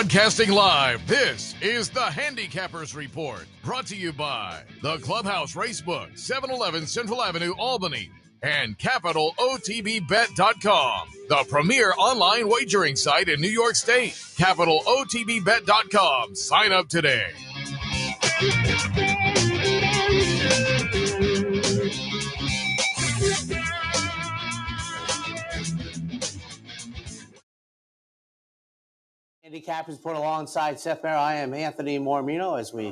Broadcasting live, this is the Handicappers Report, brought to you by the Clubhouse Racebook, 711 Central Avenue, Albany, and Caapital OTB Bet.com, the premier online wagering site in New York State. Caapital OTB Bet.com. Sign up today. Handicappers Report alongside Seth Merrow. I am Anthony Mormino as we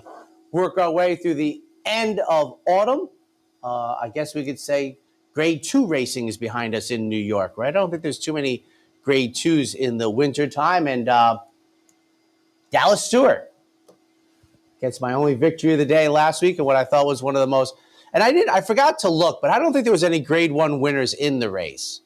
work our way through the end of autumn. I guess we could say grade 2 racing is behind us in New York, right? I don't think there's too many grade 2s in the winter time. And Dallas Stewart gets my only victory of the day last week and what I thought was one of the most, and I forgot to look, but I don't think there was any grade 1 winners in the race.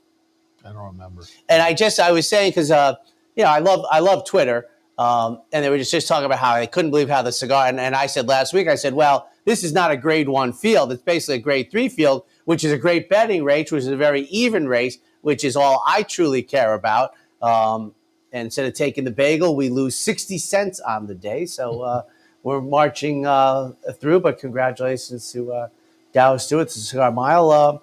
I don't remember. And I was saying, because I love Twitter, and they were just talking about how they couldn't believe how the cigar. And I said last week, I said, well, this is not a grade 1 field. It's basically a grade 3 field, which is a great betting race, which is a very even race, which is all I truly care about. And instead of taking the bagel, we lose 60 cents on the day. So we're marching through. But congratulations to Dallas Stewart, the Cigar Mile.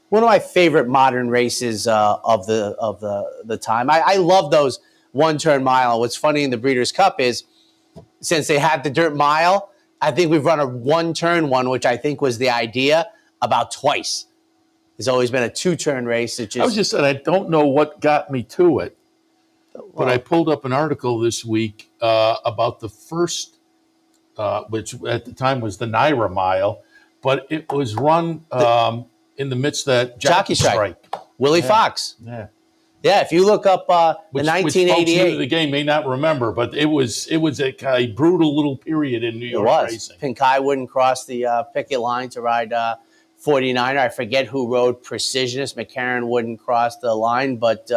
One of my favorite modern races of the time. I love those one-turn mile. What's funny in the Breeders' Cup is since they had the dirt mile, I think we've run a one-turn one, which I think was the idea, about twice. There's always been a two-turn race. I was just saying, I don't know what got me to it, but I pulled up an article this week about the first, which at the time was the Naira Mile, but it was run in the midst of that jockey strike. Willie Fox. Yeah. Yeah, if you look up the which 1988. Folks new to the game may not remember, but it was a brutal little period in New York racing. Pinkai wouldn't cross the picket line to ride 49er. I forget who rode Precisionist. McCarran wouldn't cross the line. But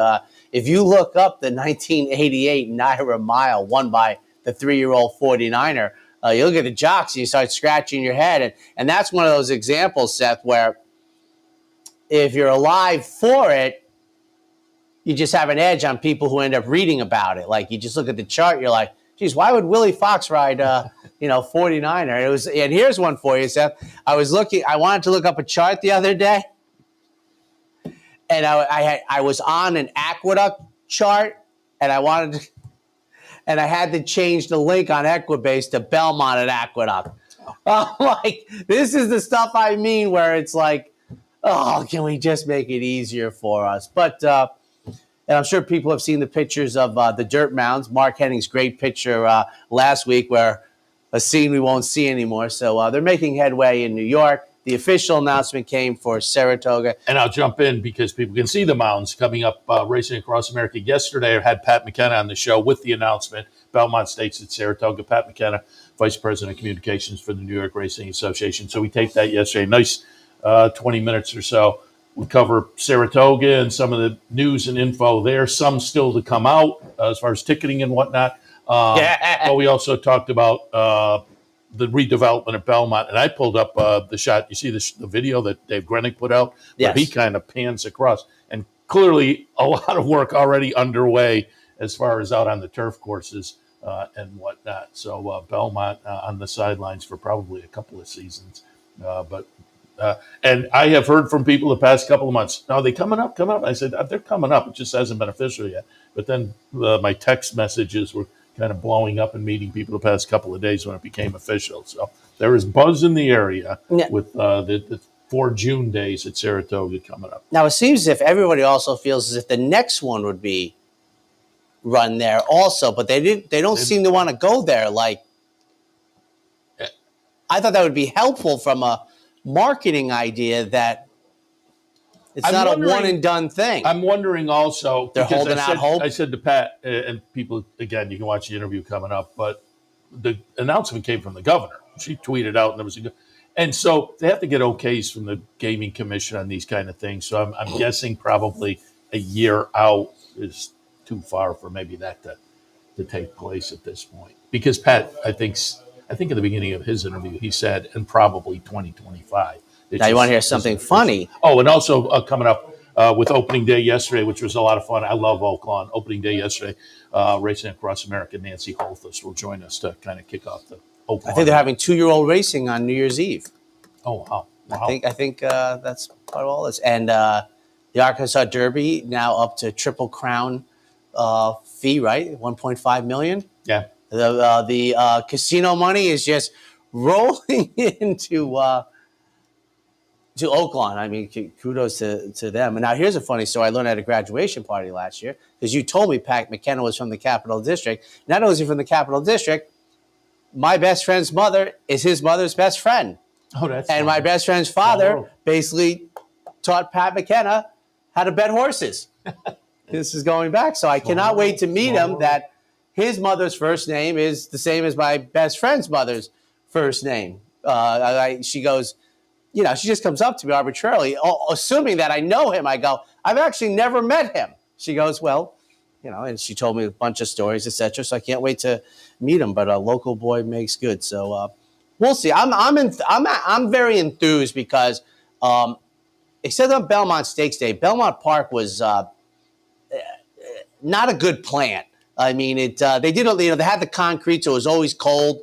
if you look up the 1988 Naira Mile won by the 3-year-old 49er, you look at the jocks and you start scratching your head. And that's one of those examples, Seth, where if you're alive for it, you just have an edge on people who end up reading about it. Like, you just look at the chart, you're like, geez, why would Willie Fox ride, 49er? And here's one for you, Seth. I wanted to look up a chart the other day, and I was on an Aqueduct chart, and I had to change the link on Equibase to Belmont at Aqueduct. I'm like, this is the stuff I mean, where it's like, oh, can we just make it easier for us? But and I'm sure people have seen the pictures of the dirt mounds. Mark Henning's great picture last week, where a scene we won't see anymore. So they're making headway in New York. The official announcement came for Saratoga. And I'll jump in because people can see the mounds coming up racing across America. Yesterday, I had Pat McKenna on the show with the announcement. Belmont Stakes at Saratoga. Pat McKenna, Vice President of Communications for the New York Racing Association. So we taped that yesterday. Nice 20 minutes or so. We cover Saratoga and some of the news and info there. Some still to come out as far as ticketing and whatnot. But we also talked about the redevelopment at Belmont. And I pulled up the shot. You see the video that Dave Grenick put out? Where he kind of pans across. And clearly a lot of work already underway as far as out on the turf courses and whatnot. So Belmont on the sidelines for probably a couple of seasons. And I have heard from people the past couple of months, are they coming up? I said, they're coming up. It just hasn't been official yet. But then my text messages were kind of blowing up and meeting people the past couple of days when it became official. So there is buzz in the area with the 4 June days at Saratoga coming up. Now, it seems as if everybody also feels as if the next one would be run there also, but they don't seem to want to go there. Like, I thought that would be helpful from a marketing idea that it's not a one and done thing. I'm wondering also, they're holding out hope. I said to Pat and people, again, you can watch the interview coming up, but the announcement came from the governor. She tweeted out, and there was and so they have to get okays from the Gaming Commission on these kind of things. So I'm guessing probably a year out is too far for maybe that to take place at this point. Because Pat, I think at the beginning of his interview, he said, and probably 2025. Now, you want to hear something funny? Oh, and also coming up, with opening day yesterday, which was a lot of fun. I love Oaklawn. Opening day yesterday, racing across America. Nancy Holthus will join us to kind of kick off the Oaklawn. I think they're having 2-year-old racing on New Year's Eve. Oh, wow. I think that's part of all this. And the Arkansas Derby now up to Triple Crown fee, right? $1.5 million. Yeah. The casino money is just rolling into Oaklawn. I mean, kudos to them. And now here's a funny story I learned at a graduation party last year, because you told me Pat McKenna was from the Capital District. Not only is he from the Capital District, my best friend's mother is his mother's best friend. Oh, that's and funny. My best friend's father basically taught Pat McKenna how to bet horses. This is going back. So I cannot wait to meet him. That his mother's first name is the same as my best friend's mother's first name. She goes, you know, she just comes up to me arbitrarily, assuming that I know him. I go, I've actually never met him. She goes, well, you know, and she told me a bunch of stories, etc. So I can't wait to meet him. But a local boy makes good. So we'll see. I'm very enthused because, except on Belmont Stakes Day, Belmont Park was not a good plan. I mean, they did, you know, they had the concrete, so it was always cold.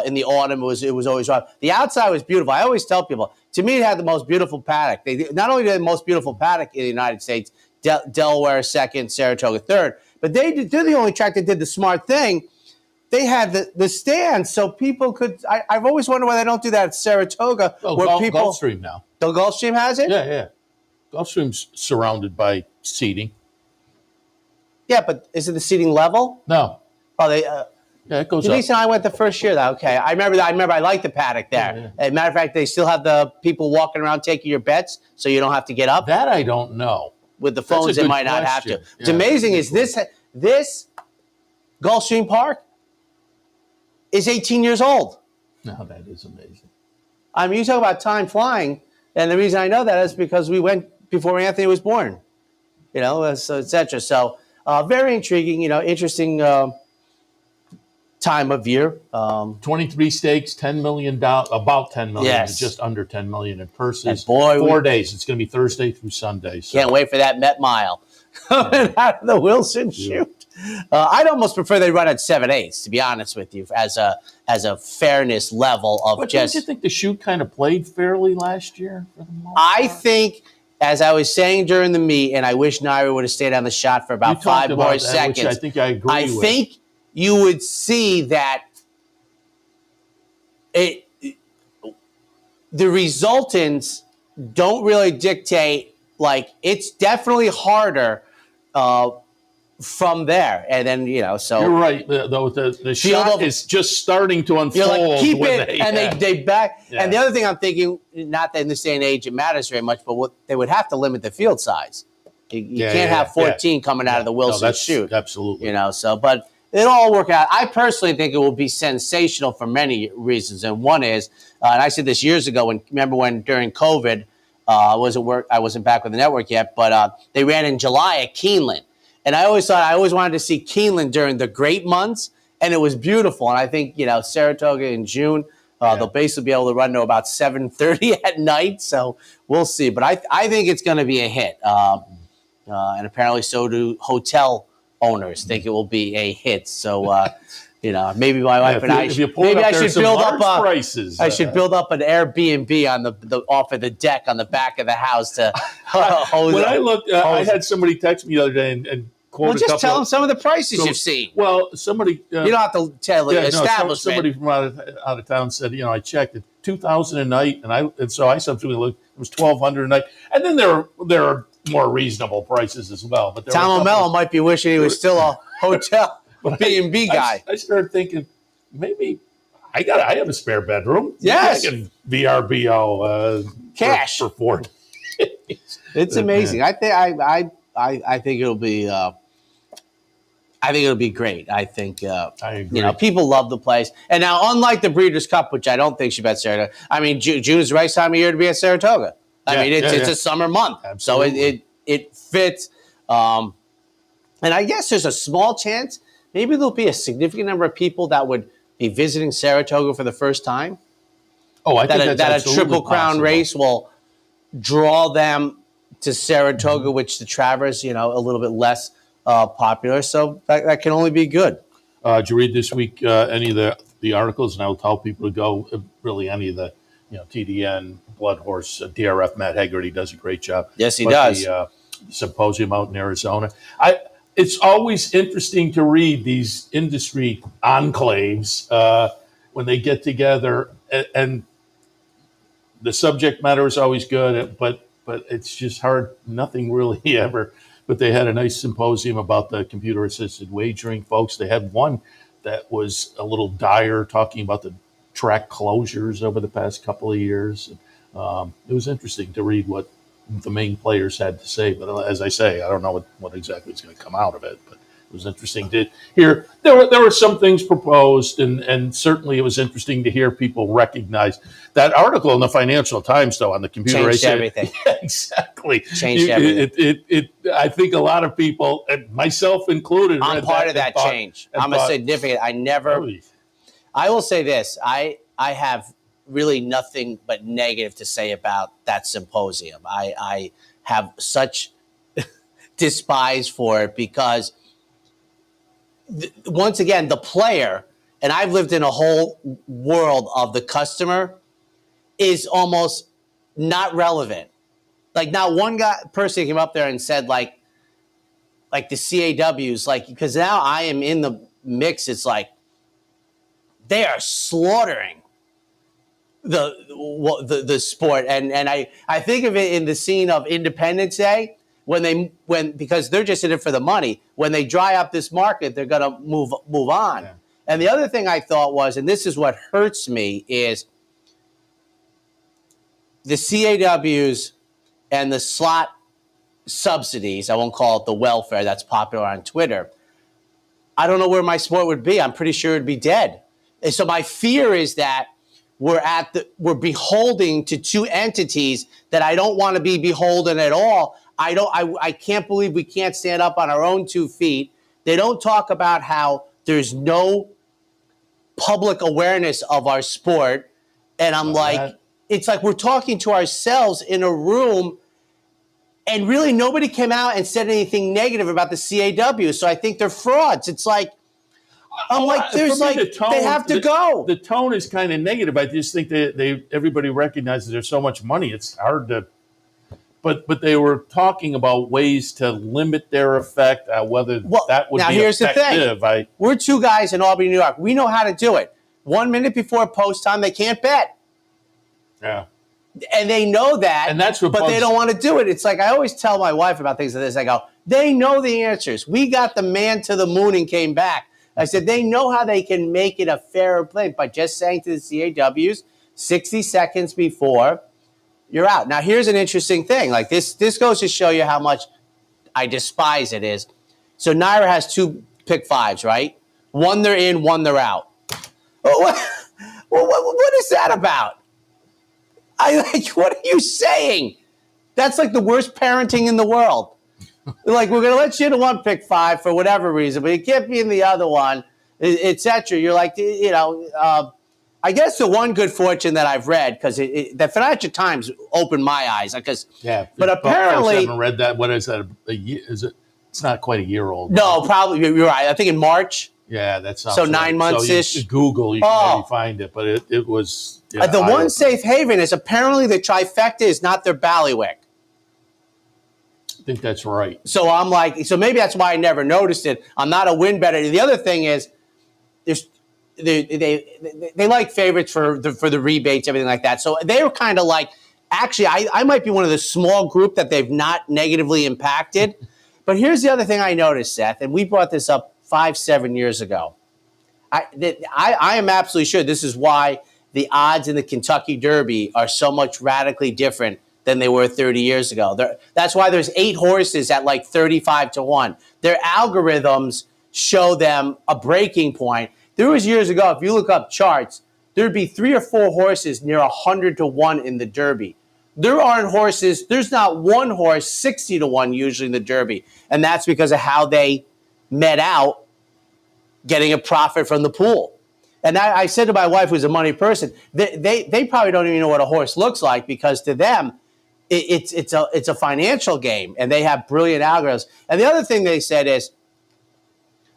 In the autumn, it was always rough. The outside was beautiful. I always tell people, to me, it had the most beautiful paddock. They not only did the most beautiful paddock in the United States, Delaware second, Saratoga third, but they're the only track that did the smart thing. They had the stands so people could. I've always wondered why they don't do that at Saratoga. Gulfstream now. The Gulfstream has it? Yeah. Gulfstream's surrounded by seating. Yeah, but is it the seating level? No. Oh, they. Yeah, it goes Denise up. and I went the first year. Though. Okay, I remember. I liked the paddock there. Yeah. As a matter of fact, they still have the people walking around taking your bets, so you don't have to get up. That I don't know. With the phones, they might not have to. What's amazing is this Gulfstream Park is 18 years old. No, that is amazing. I mean, you talk about time flying, and the reason I know that is because we went before Anthony was born. You know, so et cetera. So very intriguing. You know, interesting. Time of year. 23 stakes, $10 million, about $10 million, yes. Just under $10 million in purses. And boy, 4 days. It's going to be Thursday through Sunday. So. Can't wait for that Met Mile coming out of the Wilson chute. I'd almost prefer they run at 7/8, to be honest with you, as a fairness level of but just. Don't you think the chute kind of played fairly last year? For the most I part? think, as I was saying during the meet, and I wish Naira would have stayed on the shot for about 5 more seconds. Which I think I agree with. I think you would see that the resultants don't really dictate. Like, it's definitely harder from there. And then, you know, so. You're right, though. The shot is just starting to unfold. You're like, keep it, and yeah. they back. Yeah. And the other thing I'm thinking, not that in this day and age it matters very much, but they would have to limit the field size. You can't have 14 coming out of the Wilson chute. Absolutely. You know, so, but it'll all work out. I personally think it will be sensational for many reasons. And one is, and I said this years ago, remember when during COVID, I wasn't back with the network yet, but they ran in July at Keeneland. And I always wanted to see Keeneland during the great months, and it was beautiful. And I think, you know, Saratoga in June, they'll basically be able to run to about 7:30 at night. So we'll see. But I think it's going to be a hit. And apparently so do hotel owners think it will be a hit. So, you know, maybe my wife and I should build up prices. I should build up an Airbnb on the off of the deck on the back of the house to hose. When I looked, I had somebody text me the other day and quote just tell them some of the prices you've seen. Well, somebody you don't have to tell the establishment. Somebody from out of town said, you know, I checked it, $2,000 a night, and so I subsequently looked. It was $1,200 a night, and then there are more reasonable prices as well. But Tom O'Malley might be wishing he was still a hotel B&B guy. I started thinking maybe I have a spare bedroom. Yes, I can VRBO cash for 4 days. It's amazing. I think it'll be. I think it'll be great. I think I agree. You know, people love the place. And now, unlike the Breeders' Cup, which I don't think should be at Saratoga, I mean, June is the right time of year to be at Saratoga. I mean, it's a summer month, absolutely. So it fits. And I guess there's a small chance maybe there'll be a significant number of people that would be visiting Saratoga for the first time. Oh, I think that a Triple Crown race will draw them to Saratoga, which to Traverse, a little bit less popular. So that can only be good. Did you read this week any of the articles? And I'll tell people to go, really any of the, TDN, Blood Horse, DRF, Matt Hegarty does a great job. Yes, he does. The symposium out in Arizona. It's always interesting to read these industry enclaves when they get together, and the subject matter is always good, but it's just hard. Nothing really ever. But they had a nice symposium about the computer-assisted wagering, folks. They had one that was a little dire, talking about the track closures over the past couple of years. It was interesting to read what the main players had to say. But as I say, I don't know what exactly is going to come out of it. But it was interesting to hear. There were some things proposed, and certainly it was interesting to hear people recognize that article in the Financial Times, though, on the computer changed everything. Yeah, exactly. Changed everything. I think a lot of people, and myself included, I'm part of that change. I'm a significant. I will say this. I have really nothing but negative to say about that symposium. I have such despise for it because, once again, the player, and I've lived in a whole world of the customer, is almost not relevant. Like, not one person came up there and said, like the CAWs, because now I am in the mix. It's like they are slaughtering the sport, and I think of it in the scene of Independence Day because they're just in it for the money. When they dry up this market, they're gonna move on. Yeah. And the other thing I thought was, and this is what hurts me, is the CAWs and the slot subsidies. I won't call it the welfare that's popular on Twitter. I don't know where my sport would be. I'm pretty sure it'd be dead. And so my fear is that we're beholden to two entities that I don't want to be beholden at all. I can't believe we can't stand up on our own 2 feet. They don't talk about how there's no public awareness of our sport. And I'm it's like we're talking to ourselves in a room, and really nobody came out and said anything negative about the CAW. So I think they're frauds. It's like, they have to go. The tone is kind of negative. I just think everybody recognizes there's so much money. It's hard to, but they were talking about ways to limit their effect, whether that would be here's effective. The thing. We're 2 guys in Albany, New York. We know how to do it. 1 minute before post time, they can't bet. Yeah. And they know that, and that's what but they don't want to do it. It's like I always tell my wife about things like this. I go, they know the answers. We got the man to the moon and came back. I said, they know how they can make it a fairer play by just saying to the CAWs 60 seconds before you're out. Now, here's an interesting thing. Like this goes to show you how much I despise it is. So Naira has 2 pick 5s, right? 1 they're in, 1 they're out. What is that about? What are you saying? That's like the worst parenting in the world. Like, we're going to let you in 1 pick 5 for whatever reason, but you can't be in the other one, etc. You're like, I guess the one good fortune that I've read, because the Financial Times opened my eyes. But apparently, I haven't read that. What is that? A year? Is it? It's not quite a year old. No, probably you're right. I think in March. Yeah, that's so 9 months ish. So Google, you can maybe find it, but it was the one safe haven is apparently the trifecta is not their bailiwick. I think that's right. So I'm like, so maybe that's why I never noticed it. I'm not a win better. The other thing is, they like favorites for the rebates, everything like that. So they were kind of like, actually, I might be one of the small group that they've not negatively impacted. But here's the other thing I noticed, Seth, and we brought this up 5-7 years ago. I am absolutely sure this is why the odds in the Kentucky Derby are so much radically different than they were 30 years ago. That's why there's 8 horses at like 35-1. Their algorithms show them a breaking point. There was years ago, if you look up charts, there'd be 3 or 4 horses near 100-1 in the Derby. There aren't horses, there's not one horse 60-1 usually in the Derby. And that's because of how they met out getting a profit from the pool. And I said to my wife, who's a money person, they probably don't even know what a horse looks like, because to them, it's a financial game, and they have brilliant algorithms. And the other thing they said is,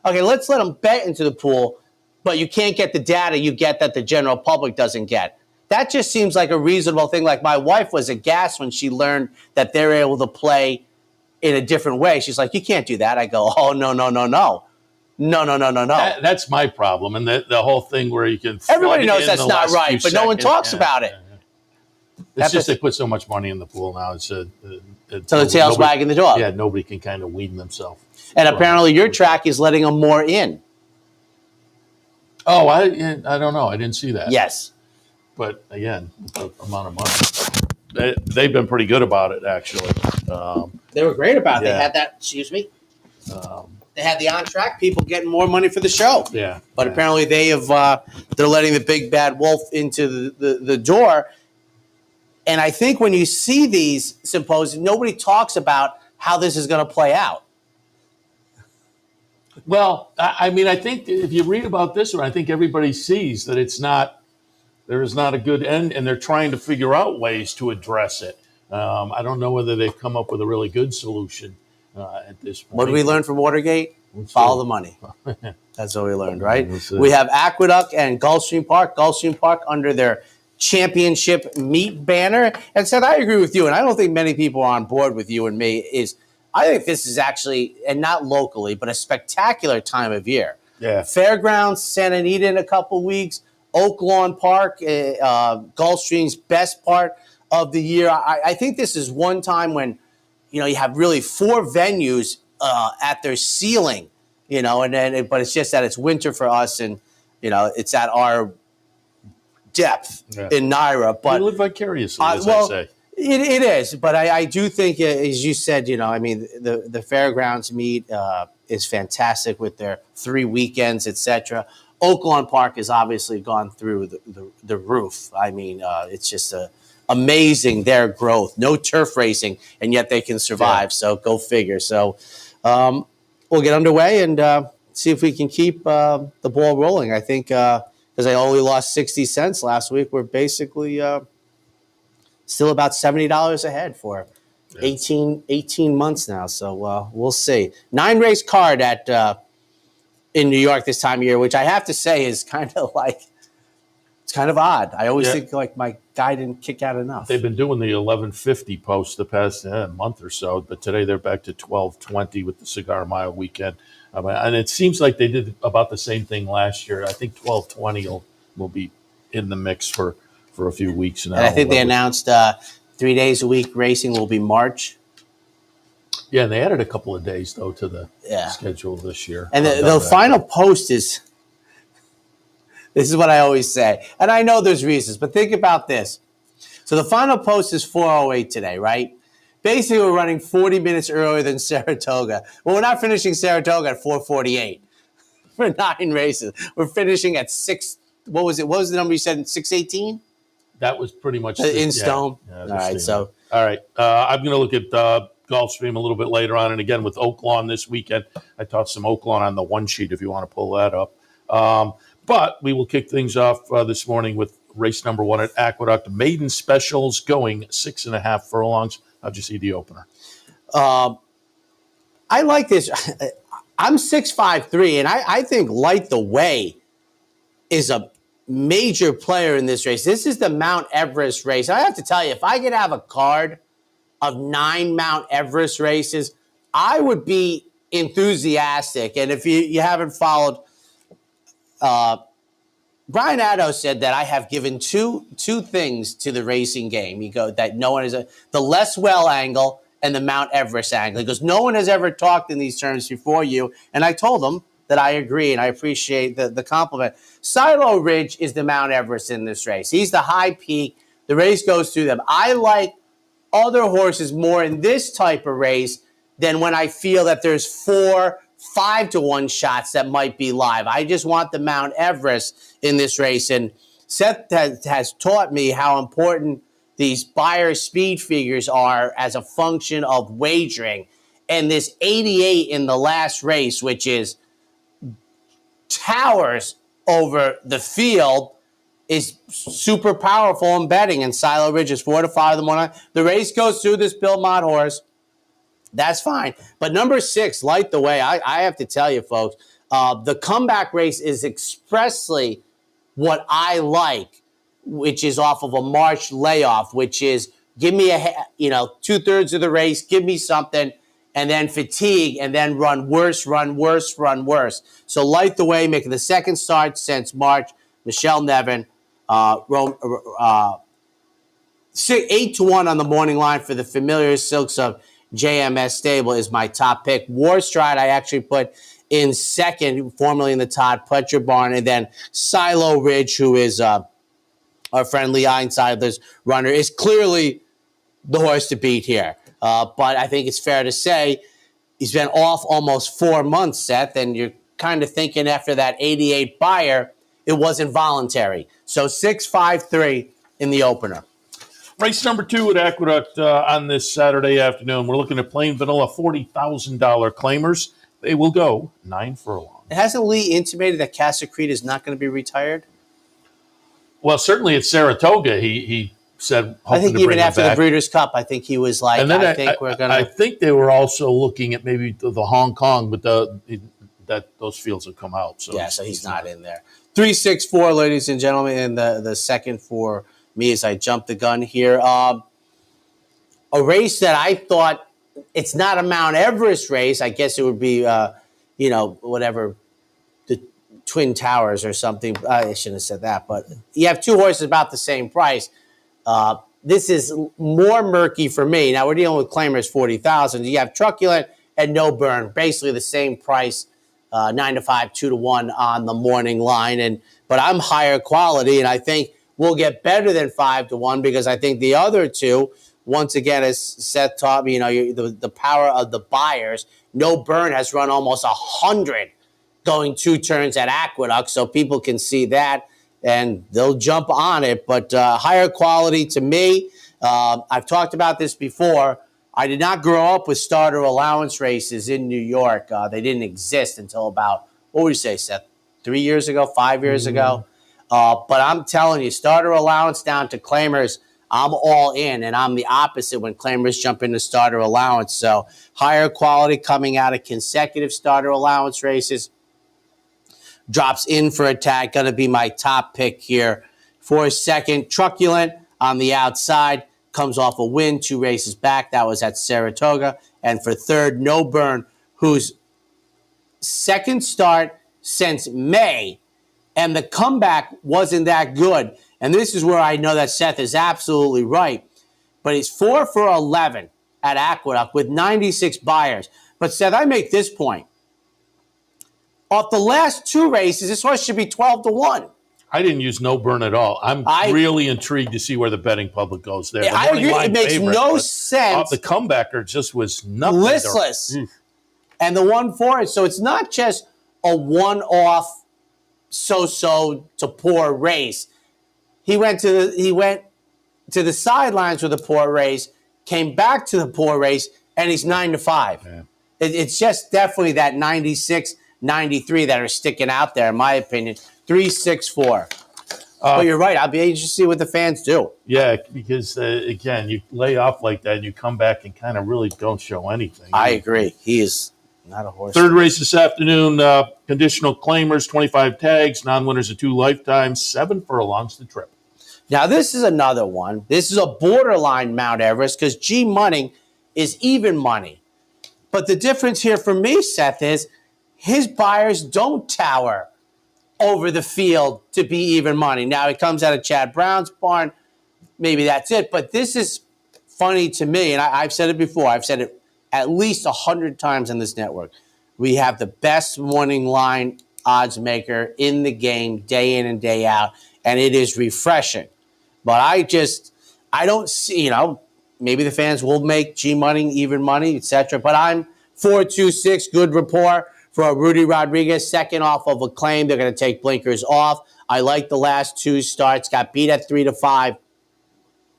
okay, let's let them bet into the pool, but you can't get the data you get that the general public doesn't get. That just seems like a reasonable thing. Like, my wife was aghast when she learned that they're able to play in a different way. She's like, you can't do that. I go, oh, no. No. That's my problem. And the whole thing where you can. Everybody knows that's not right, but no one talks about it. It's just they put so much money in the pool now. So the tail's wagging the dog. Yeah, nobody can kind of wean themselves. And apparently your track is letting them more in. Oh, I don't know. I didn't see that. Yes. But again, the amount of money. They've been pretty good about it, actually. They were great about it. Yeah. They had that, they had the on-track people getting more money for the show. Yeah. But apparently they're letting the big bad wolf into the door. And I think when you see these symposiums, nobody talks about how this is going to play out. Well, I mean, I think if you read about this one, I think everybody sees that there is not a good end, and they're trying to figure out ways to address it. I don't know whether they've come up with a really good solution at this point. What did we learn from Watergate? Follow the money. That's what we learned, right? We have Aqueduct and Gulfstream Park. Gulfstream Park under their championship meet banner. And Seth, I agree with you, and I don't think many people are on board with you and me, I think this is actually, and not locally, but a spectacular time of year. Yeah. Fairgrounds, Santa Anita in a couple weeks, Oak Lawn Park, Gulfstream's best part of the year. I think this is one time when, you have really 4 venues at their ceiling, but it's just that it's winter for us, and, it's at our depth in Naira. But we live vicariously, as I say. It is, but I do think, as you said, the Fairgrounds meet is fantastic with their 3 weekends, etc. Oak Lawn Park has obviously gone through the roof. I mean, it's just amazing, their growth. No turf racing, and yet they can survive. Yeah. So go figure. So we'll get underway and see if we can keep the ball rolling. I think because I only lost 60 cents last week, we're basically still about $70 ahead for 18 months now. So we'll see. 9-race card in New York this time of year, which I have to say is kind of it's kind of odd. I always think my guy didn't kick out enough. They've been doing the 1150 post the past month or so, but today they're back to 1220 with the Cigar Mile weekend. And it seems like they did about the same thing last year. I think 1220 will be in the mix for a few weeks now. And I think they announced 3 days a week racing will be March. Yeah, and they added a couple of days, though, to the schedule this year. And the final post is, this is what I always say, and I know there's reasons, but think about this. So the final post is 4:08 today, right? Basically, we're running 40 minutes earlier than Saratoga. Well, we're not finishing Saratoga at 4:48 for 9 races. We're finishing at 6. What was it? What was the number you said? 6:18? That was pretty much in stone. Yeah, all right. All right. I'm going to look at Gulfstream a little bit later on, and again with Oak Lawn this weekend. I taught some Oak Lawn on the one sheet if you want to pull that up. But we will kick things off this morning with race number 1 at Aqueduct. Maiden specials going 6.5 furlongs. How'd you see the opener? I like this. I'm 6'5" and I think Light the Way is a major player in this race. This is the Mount Everest race. I have to tell you, if I could have a card of 9 Mount Everest races, I would be enthusiastic. And if you haven't followed, Brian Addo said that I have given two things to the racing game. You go that no one is the Les Well angle and the Mount Everest angle. He goes, no one has ever talked in these terms before you. And I told him that I agree, and I appreciate the compliment. Silo Ridge is the Mount Everest in this race. He's the high peak. The race goes through them. I like other horses more in this type of race than when I feel that there's 4 5-to-1 shots that might be live. I just want the Mount Everest in this race. And Seth has taught me how important these Beyer speed figures are as a function of wagering. And this 88 in the last race, which is towers over the field, is super powerful in betting, and Silo Ridge is 4 to 5 in the morning. The race goes through this Bill Mott horse. That's fine. But number 6, Light the Way. I have to tell you, folks, the comeback race is expressly what I like, which is off of a March layoff, which is give me 2/3 of the race, give me something, and then fatigue, and then run worse. So Light the Way, making the second start since March. Michelle Nevin, 8-1 on the morning line for the Familiar Silks of JMS Stable is my top pick. War Stride I actually put in second, formerly in the Todd Pletcher barn, and then Silo Ridge, who is our friend Lee Einsiedler's runner, is clearly the horse to beat here. But I think it's fair to say he's been off almost 4 months, Seth, and you're kind of thinking after that 88 buyer, it wasn't voluntary. So 6-5-3 in the opener. Race number 2 at Aqueduct on this Saturday afternoon. We're looking at plain vanilla $40,000 claimers. They will go 9 furlongs. Hasn't Lee intimated that Casa Creed is not going to be retired? Well, certainly at Saratoga, he said, I think even after the Breeders' Cup, I think he was like, I think they were also looking at maybe the Hong Kong, but those fields have come out. So yeah, so he's not in there. 3-6-4, ladies and gentlemen, and the second for me as I jump the gun here. A race that I thought, it's not a Mount Everest race. I guess it would be, whatever, the Twin Towers or something. I shouldn't have said that, but you have 2 horses about the same price. This is more murky for me. Now, we're dealing with claimers 40,000. You have Truculent and No Burn, basically the same price, 9 to 5, 2 to 1 on the morning line. But I'm higher quality, and I think we'll get better than 5 to 1 because I think the other 2, once again, as Seth taught me, the power of the buyers. No Burn has run almost 100 going 2 turns at Aqueduct, so people can see that and they'll jump on it. But higher quality to me. I've talked about this before. I did not grow up with starter allowance races in New York. They didn't exist until about, what would you say, Seth, 3 years ago, 5 years ago? But I'm telling you, starter allowance down to claimers, I'm all in, and I'm the opposite when claimers jump into starter allowance. So higher quality coming out of consecutive starter allowance races. Drops in for a tag, going to be my top pick here. For a second, Truculent on the outside, comes off a win 2 races back. That was at Saratoga. And for third, No Burn, whose second start since May, and the comeback wasn't that good. And this is where I know that Seth is absolutely right. But he's 4 for 11 at Aqueduct with 96 buyers. But Seth, I make this point. Off the last 2 races, this horse should be 12 to 1. I didn't use No Burn at all. I'm really intrigued to see where the betting public goes there. I agree. It makes no sense. The comebacker just was nothing. Listless. And the 1-4. So it's not just a one-off so-so to poor race. He went to the sidelines with a poor race, came back to the poor race, and he's 9 to 5. Yeah. It's just definitely that 96, 93 that are sticking out there, in my opinion. 3-6-4. But you're right. I'll be anxious to see what the fans do. Yeah, because, again, you lay off like that, and you come back and kind of really don't show anything. I agree. He is not a horse. Third race this afternoon, conditional claimers, 25 tags, non-winners of 2 lifetimes, 7 furlongs to trip. Now, this is another one. This is a borderline Mount Everest because G Money is even money. But the difference here for me, Seth, is his buyers don't tower over the field to be even money. Now, it comes out of Chad Brown's barn. Maybe that's it. But this is funny to me, and I've said it before. I've said it at least 100 times on this network. We have the best morning line odds maker in the game day in and day out, and it is refreshing. But I don't see, maybe the fans will make G Money, even money, etc. But I'm 4-2-6, good rapport for Rudy Rodriguez, second off of a claim. They're going to take blinkers off. I like the last 2 starts. Got beat at 3 to 5,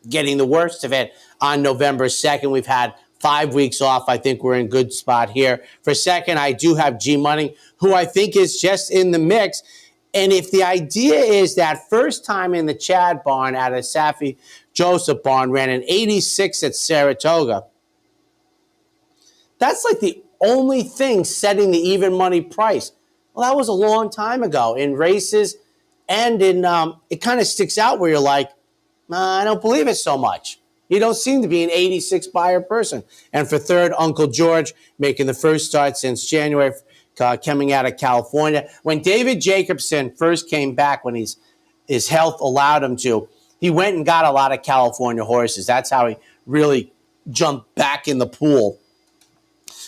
getting the worst of it on November 2nd. We've had 5 weeks off. I think we're in a good spot here. For second, I do have G Money, who I think is just in the mix. And if the idea is that first time in the Chad barn out of Safi Joseph barn ran an 86 at Saratoga, that's like the only thing setting the even money price. Well, that was a long time ago in races, and in it kind of sticks out where you're like, I don't believe it so much. You don't seem to be an 86 buyer person. And for third, Uncle George making the first start since January, coming out of California. When David Jacobson first came back, when his health allowed him to, he went and got a lot of California horses. That's how he really jumped back in the pool.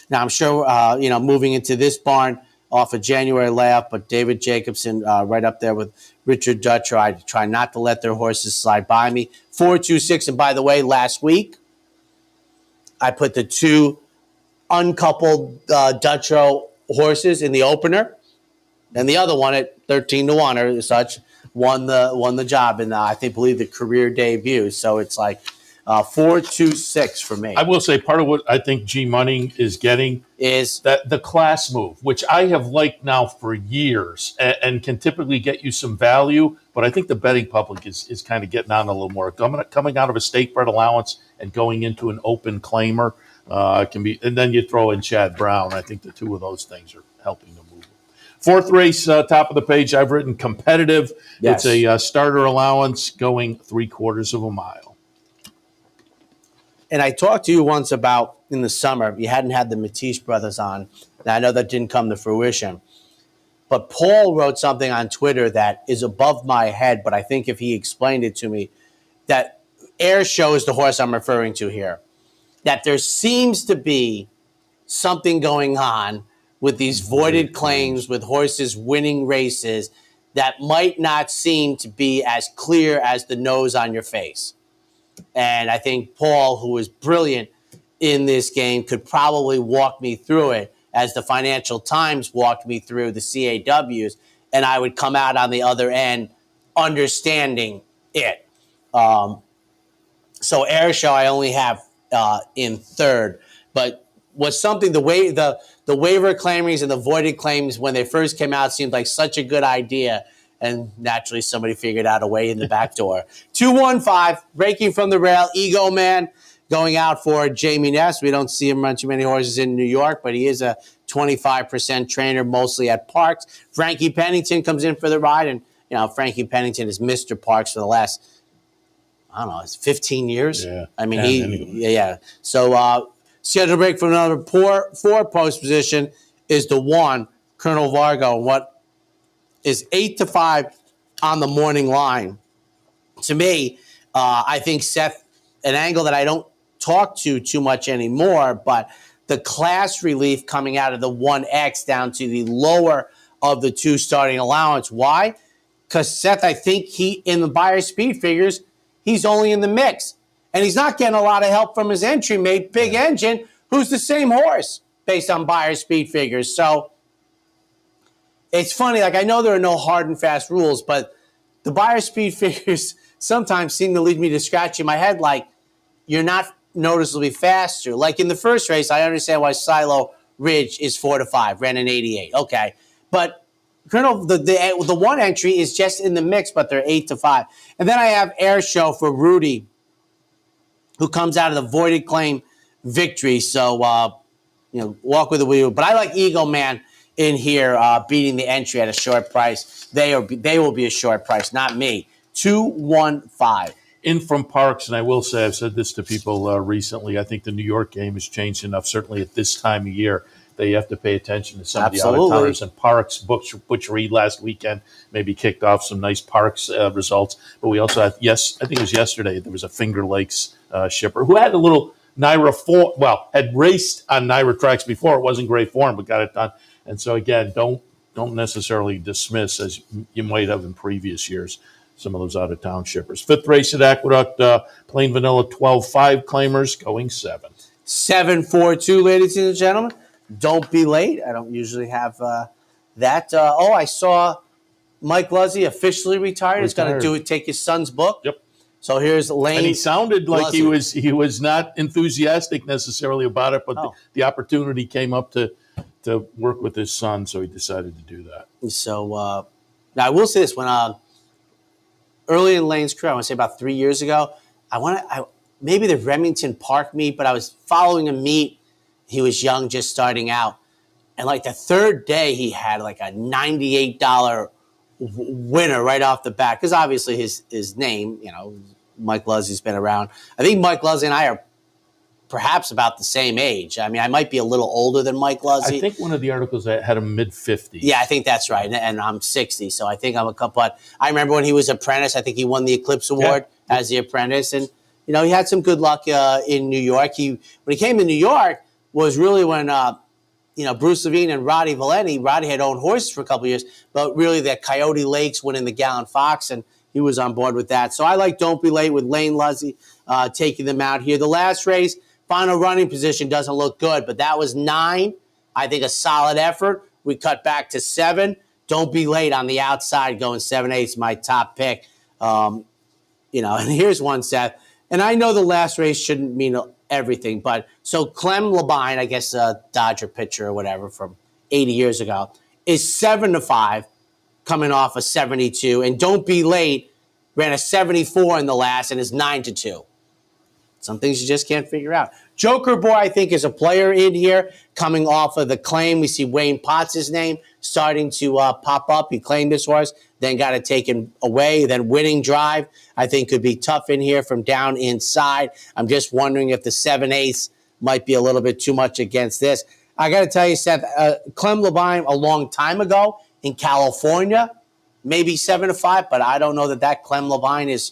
Now, I'm sure, moving into this barn off a January layoff, but David Jacobson right up there with Richard Dutcher. I try not to let their horses slide by me. 4-2-6. And by the way, last week, I put the two uncoupled Dutcher horses in the opener, and the other one at 13-1 or such won the job in I believe the career debut. So it's like 4-2-6 for me. I will say part of what I think G Money is getting is that the class move, which I have liked now for years and can typically get you some value, but I think the betting public is kind of getting on a little more. Coming out of a state bred allowance and going into an open claimer can be, and then you throw in Chad Brown. I think the two of those things are helping to move. Fourth race, top of the page, I've written competitive. Yes. It's a starter allowance going 3/4 of a mile. And I talked to you once about in the summer, you hadn't had the Matisse brothers on. Now, I know that didn't come to fruition. But Paul wrote something on Twitter that is above my head, but I think if he explained it to me, that Air Show is the horse I'm referring to here. That there seems to be something going on with these voided claims, with horses winning races that might not seem to be as clear as the nose on your face. And I think Paul, who is brilliant in this game, could probably walk me through it as the Financial Times walked me through the CAWs, and I would come out on the other end understanding it. So Air Show I only have in third, but was something the waiver claimings and the voided claims when they first came out seemed like such a good idea. And naturally, somebody figured out a way in the back door. 2-1-5, breaking from the rail. Ego Man going out for Jamie Ness. We don't see him run too many horses in New York, but he is a 25% trainer, mostly at Parks. Frankie Pennington comes in for the ride. And, Frankie Pennington is Mr. Parks for the last, I don't know, it's 15 years. Yeah. I mean, yeah. So, scheduled break from another four post position is the one, Colonel Vargo. What is 8-5 on the morning line. To me, I think Seth, an angle that I don't talk to too much anymore, but the class relief coming out of the 1X down to the lower of the two starting allowance. Why? Because Seth, I think in the buyer speed figures, he's only in the mix. And he's not getting a lot of help from his entry mate, Big Engine, who's the same horse based on buyer speed figures. So, it's funny, like I know there are no hard and fast rules, but the buyer speed figures sometimes seem to lead me to scratching my head like you're not noticeably faster. Like in the first race, I understand why Silo Ridge is 4-5, ran an 88. Okay. But Colonel, the one entry is just in the mix, but they're 8-5. And then I have Air Show for Rudy, who comes out of the voided claim victory. So, walk with the wheel. But I like Ego Man in here, beating the entry at a short price. They will be a short price, not me. 2-1-5. In from Parks, and I will say, I've said this to people recently, I think the New York game has changed enough, certainly at this time of year, that you have to pay attention to some of the out-of-towners. And Parks, Butch Reed last weekend maybe kicked off some nice Parks results. But we also had, I think it was yesterday, there was a Finger Lakes shipper who had a little Naira form, had raced on Naira tracks before. It wasn't great form, but got it done. And so, again, don't necessarily dismiss, as you might have in previous years, some of those out-of-town shippers. Fifth race at Aqueduct, plain vanilla 12-5 claimers going 7. 7-4-2, ladies and gentlemen. Don't be late. I don't usually have that. I saw Mike Luzzy officially retired. He's going to take his son's book. Yep. So here's Lane. And he sounded like he was not enthusiastic necessarily about it, but the opportunity came up to work with his son, so he decided to do that. So Now, I will say this: when early in Lane's career, I want to say about 3 years ago, maybe the Remington Park meet, but I was following a meet. He was young, just starting out. And like the third day, he had like a $98 winner right off the bat. Because obviously his name, Mike Luzzey's been around. I think Mike Luzzey and I are perhaps about the same age. I mean, I might be a little older than Mike Luzzey. I think one of the articles had him mid-50s. Yeah, I think that's right. And I'm 60, so I think I'm a couple. But I remember when he was apprentice, I think he won the Eclipse Award as the apprentice. And, he had some good luck in New York. When he came to New York was really when Bruce Levine and Roddy Valenti. Roddy had owned horses for a couple of years, but really that Coyote Lakes winning the Gallant Fox, and he was on board with that. So I like Don't Be Late with Lane Luzzey taking them out here. The last race, final running position doesn't look good, but that was 9. I think a solid effort. We cut back to 7. Don't Be Late on the outside going 7/8 is my top pick. And here's one, Seth. And I know the last race shouldn't mean everything, but so Clem Labine, I guess a Dodger pitcher or whatever from 80 years ago, is 7-5 coming off a 72. And Don't Be Late ran a 74 in the last and is 9-2. Some things you just can't figure out. Joker Boy, I think, is a player in here coming off of the claim. We see Wayne Potts' name starting to pop up. He claimed this horse, then got it taken away. Then Winning Drive, I think, could be tough in here from down inside. I'm just wondering if the 7/8 might be a little bit too much against this. I got to tell you, Seth, Clem Labine a long time ago in California, maybe 7-5, but I don't know that Clem Labine is...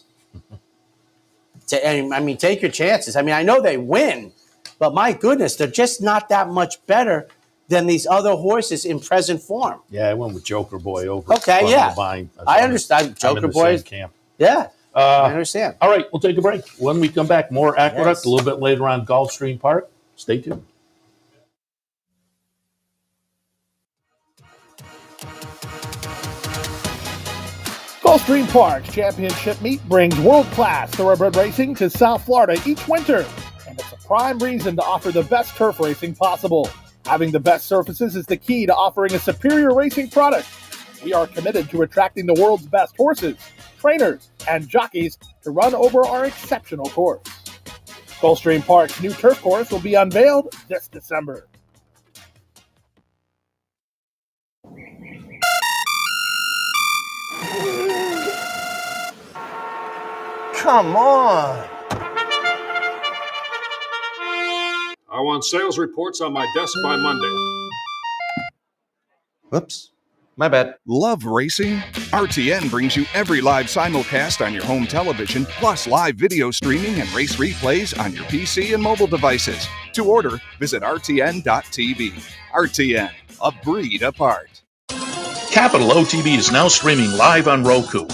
take your chances. I know they win, but my goodness, they're just not that much better than these other horses in present form. Yeah, I went with Joker Boy over. Okay, yeah. Labine. I understand. Joker Boy camp. Yeah, I understand. All right, we'll take a break. When we come back, more Aqueduct a little bit later on Gulfstream Park. Stay tuned. Gulfstream Park's championship meet brings world-class thoroughbred racing to South Florida each winter, and it's a prime reason to offer the best turf racing possible. Having the best surfaces is the key to offering a superior racing product. We are committed to attracting the world's best horses, trainers, and jockeys to run over our exceptional course. Gulfstream Park's new turf course will be unveiled this December. Come on. I want sales reports on my desk by Monday. Whoops. My bad. Love racing? RTN brings you every live simulcast on your home television, plus live video streaming and race replays on your PC and mobile devices. To order, visit rtn.tv. RTN, a breed apart. Caapital OTB is now streaming live on Roku.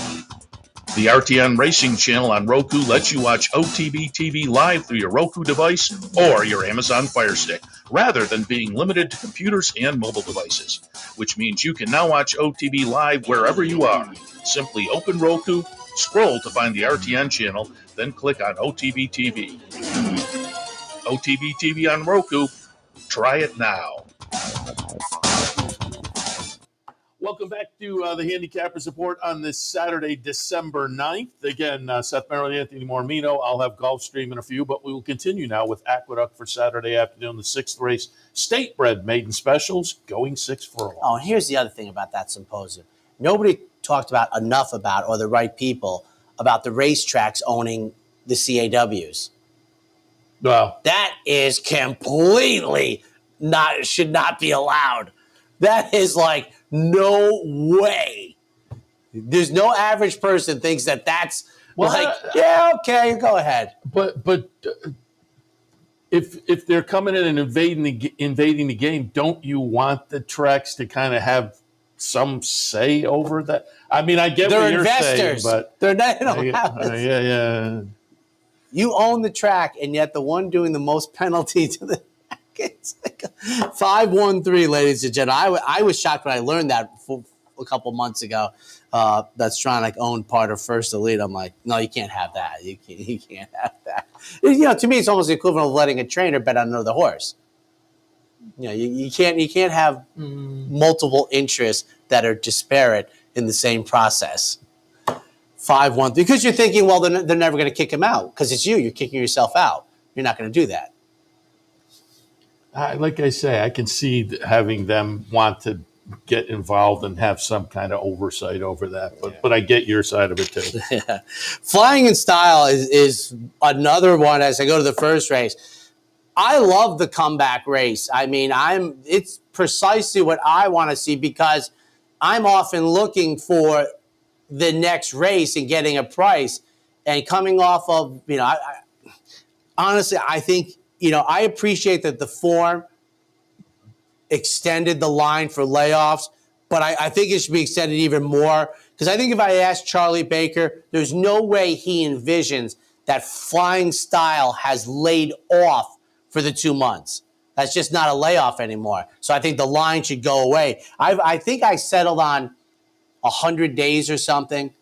The RTN Racing channel on Roku lets you watch OTB TV live through your Roku device or your Amazon Fire Stick, rather than being limited to computers and mobile devices, which means you can now watch OTB live wherever you are. Simply open Roku, scroll to find the RTN channel, then click on OTB TV. OTB TV on Roku. Try it now. Welcome back to the Handicappers Report on this Saturday, December 9th. Again, Seth, Merrow, and Anthony Mormino. I'll have Gulfstream in a few, but we will continue now with Aqueduct for Saturday afternoon, the 6th race. State-bred maiden specials, going 6 furlongs. Oh, and here's the other thing about that symposium. Nobody talked enough about, or the right people, about the racetracks owning the CAWs. Well, that is completely should not be allowed. That is like, no way. There's no average person thinks that's yeah, okay, go ahead. But if they're coming in and invading the game, don't you want the tracks to kind of have some say over that? I mean, I get what you're saying, but they're not. They don't have yeah. You own the track, and yet the one doing the most penalty to the track, it's like 5-1-3, ladies and gentlemen. I was shocked when I learned that a couple months ago. That's trying to own part of First Elite. I'm like, no, you can't have that. You can't have that. To me, it's almost the equivalent of letting a trainer bet on another horse. You can't have multiple interests that are disparate in the same process. 5-1, because you're thinking, well, they're never going to kick him out because it's you. You're kicking yourself out. You're not going to do that. Like I say, I can see having them want to get involved and have some kind of oversight over that. But I get your side of it too. Yeah. Flying in Style is another one as I go to the first race. I love the comeback race. I mean, it's precisely what I want to see because I'm often looking for the next race and getting a price. And coming off of, honestly, I think, I appreciate that the form extended the line for layoffs, but I think it should be extended even more because I think if I ask Charlie Baker, there's no way he envisions that Flying Style has laid off for the 2 months. That's just not a layoff anymore. So I think the line should go away. I think I settled on 100 days or something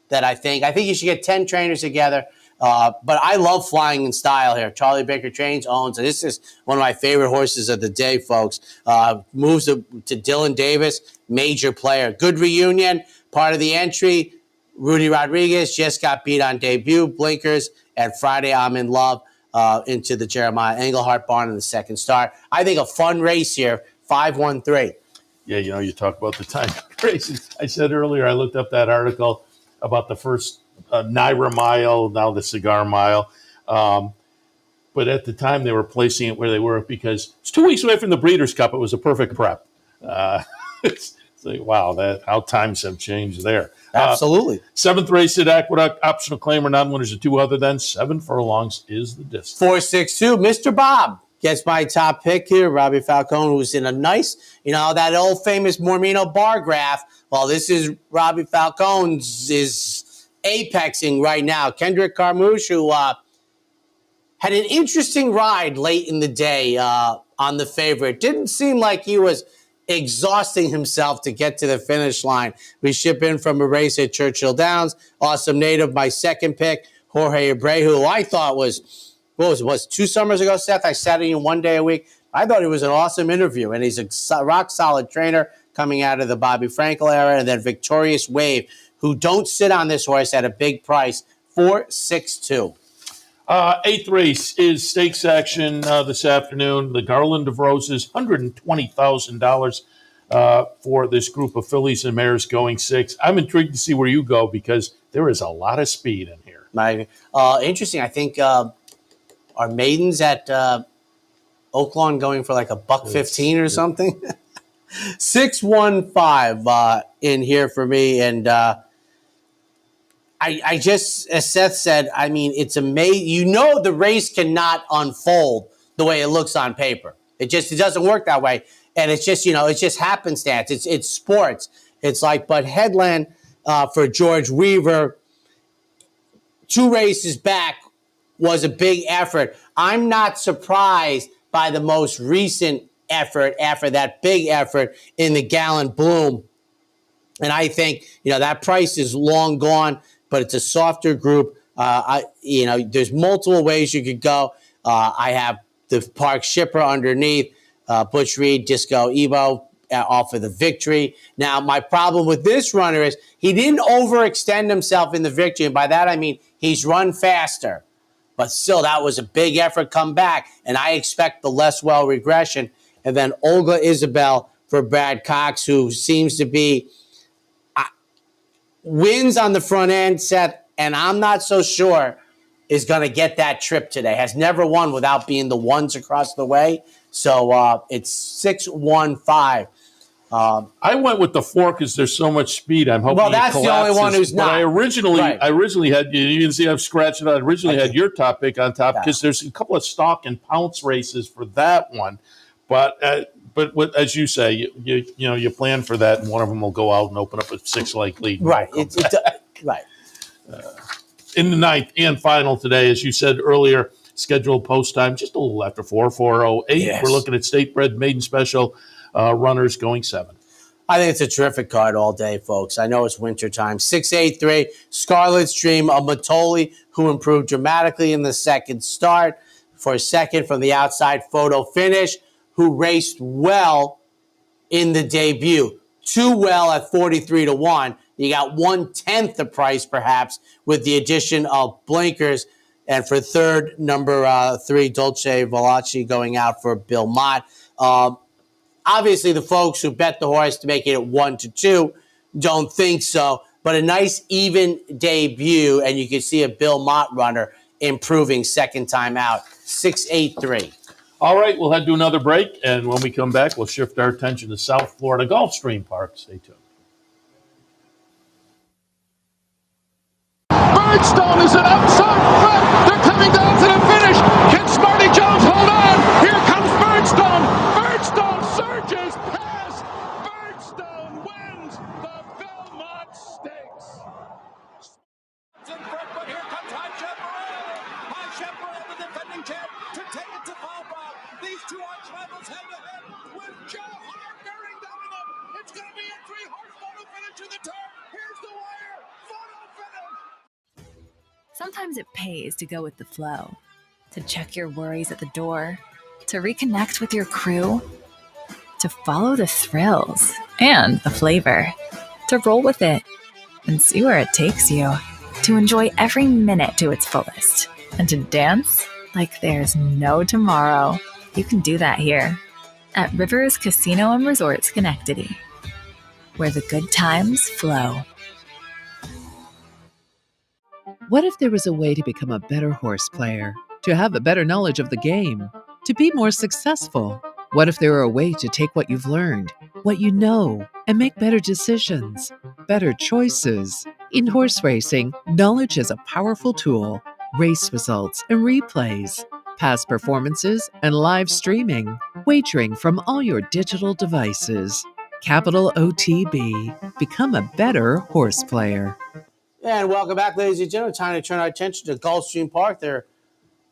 that I think you should get 10 trainers together. But I love Flying in Style here. Charlie Baker trains, owns. And this is one of my favorite horses of the day, folks. Moves to Dylan Davis, major player. Good reunion, part of the entry. Rudy Rodriguez just got beat on debut, blinkers, and Friday I'm in love into the Jeremiah Englehart barn in the second start. I think a fun race here, 5-1-3. Yeah, you talk about the time races. I said earlier, I looked up that article about the first Naira Mile, now the Cigar Mile. But at the time, they were placing it where they were because it's 2 weeks away from the Breeders' Cup. It was a perfect prep. It's like, wow, how times have changed there. Absolutely. Seventh race at Aqueduct, optional claim or non-winners of 2 other than 7 furlongs is the distance. 4-6-2, Mr. Bob gets my top pick here. Robbie Falcone, who's in a nice, that old famous Mormino bar graph. Well, this is Robbie Falcone's is apexing right now. Kendrick Carmouche, who had an interesting ride late in the day on the favorite. Didn't seem like he was exhausting himself to get to the finish line. We ship in from a race at Churchill Downs. Awesome Native, my second pick. Jorge Abreu, who I thought was 2 summers ago, Seth? I sat in 1 day a week. I thought he was an awesome interview, and he's a rock-solid trainer coming out of the Bobby Frankel era. And then Victorious Wave, who don't sit on this horse at a big price, 4-6-2. Eighth race is stakes action this afternoon. The Garland of Roses, $120,000 for this group of fillies and mares going 6. I'm intrigued to see where you go because there is a lot of speed in here. Interesting. I think our maidens at Oaklawn going for like $1.15 or something. 6-1-5 in here for me, and I just, as Seth said, I mean, it's amazing. The race cannot unfold the way it looks on paper. It doesn't work that way, and it's just it's just happenstance. It's sports. It's like Bud Headland for George Weaver. 2 races back was a big effort. I'm not surprised by the most recent effort after that big effort in the Gallant Bloom. And I think, that price is long gone, but it's a softer group. There's multiple ways you could go. I have the Park Shipper underneath, Butch Reed, Disco Evo off of the Victory. Now, my problem with this runner is he didn't overextend himself in the Victory. And by that, I mean he's run faster. But still, that was a big effort come back. And I expect the less well regression. And then Olga Isabel for Brad Cox, who seems to be wins on the front end, Seth, and I'm not so sure is going to get that trip today. Has never won without being the ones across the way. So it's 6-1-5. I went with the 4 because there's so much speed. I'm hoping that's the only one who's not. I originally had, you can see I've scratched it out. I originally had your top pick on top because there's a couple of stalk and pounce races for that one. But as you say, you plan for that, and one of them will go out and open up a 6-leg lead. Right. Right. In the 9th and final today, as you said earlier, scheduled post time just a little after 4:08. Yes. We're looking at State Bred Maiden Special runners going 7. I think it's a terrific card all day, folks. I know it's wintertime. 6-8-3, Scarlet Stream of Matoli, who improved dramatically in the second start. For a second from the outside, Photo Finish, who raced well in the debut. too well at 43-1. You got 1/10 the price, perhaps, with the addition of blinkers. And for third, number 3, Dolce Valachi going out for Bill Mott. Obviously, the folks who bet the horse to make it 1-2 don't think so. But a nice even debut, and you can see a Bill Mott runner improving second time out, 6-8-3. All right, we'll head to another break, and when we come back, we'll shift our attention to South Florida Gulfstream Park. Stay tuned. Birdstone is an outside front. They're coming down to the finish. Can Smarty Jones hold on? Here comes Birdstone. Birdstone surges past. Birdstone wins the Belmont Stakes. In front, but here comes High Chaparral. High Chaparral, the defending champ, to take it to Falpa. These two arch rivals head to head with Joe Hart bearing down on them. It's going to be a 3-horse photo finish to the turn. Here's the wire. Photo finish. Sometimes it pays to go with the flow, to check your worries at the door, to reconnect with your crew, to follow the thrills and the flavor, to roll with it and see where it takes you, to enjoy every minute to its fullest, and to dance like there's no tomorrow. You can do that here at Rivers Casino and Resort Schenectady, where the good times flow. What if there was a way to become a better horse player, to have a better knowledge of the game, to be more successful? What if there were a way to take what you've learned, what you know, and make better decisions, better choices? In horse racing, knowledge is a powerful tool. Race results and replays, past performances and live streaming, wagering from all your digital devices. Caapital OTB. Become a better horse player. And welcome back, ladies and gentlemen. Time to turn our attention to Gulfstream Park. They're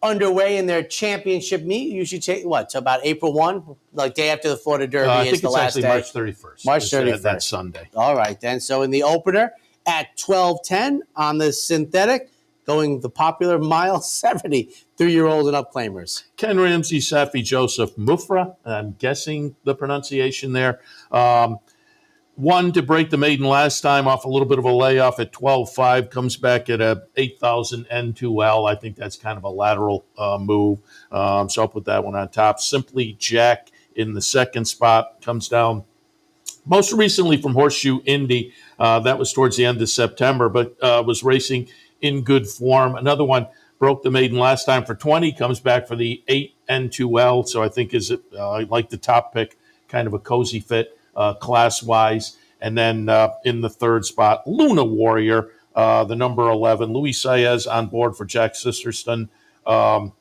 underway in their championship meet. Usually take, to about April 1, like day after the Florida Derby I is think the it's last actually day. March 31st. March 31st. That Sunday. All right, then. So in the opener at 12:10 on the synthetic, going the popular mile 70, 3-year-old and up claimers. Ken Ramsey, Safi Joseph Mufra. I'm guessing the pronunciation there. One to break the maiden last time off a little bit of a layoff at 12.5, comes back at a 8,000 N2L. I think that's kind of a lateral move. So I'll put that one on top. Simply Jack in the second spot, comes down most recently from Horseshoe Indy. That was towards the end of September, but was racing in good form. Another one broke the maiden last time for 20, comes back for the 8 N2L. So I think I like the top pick, kind of a cozy fit. Class-wise, and then in the third spot, Luna Warrior, the number 11. Luis Saez on board for Jack Sisterston. Off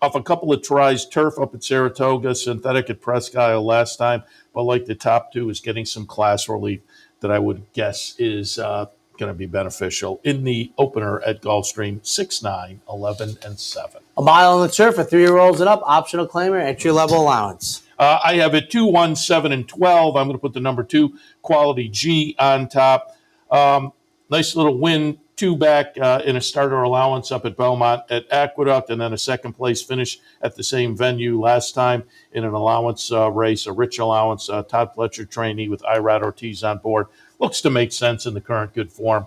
a couple of tries, turf up at Saratoga, synthetic at Presque Isle last time, but like the top two is getting some class relief that I would guess is going to be beneficial in the opener at Gulfstream, 6-9, 11, and 7. A mile on the turf for 3-year-olds and up, optional claimer, entry-level allowance. I have it 2, 1, 7, and 12. I'm going to put the number 2, Quality G, on top. Nice little win, 2 back in a starter allowance up at Belmont at Aqueduct, and then a second-place finish at the same venue last time in an allowance race, a rich allowance. Todd Fletcher trainee with Irad Ortiz on board. Looks to make sense in the current good form.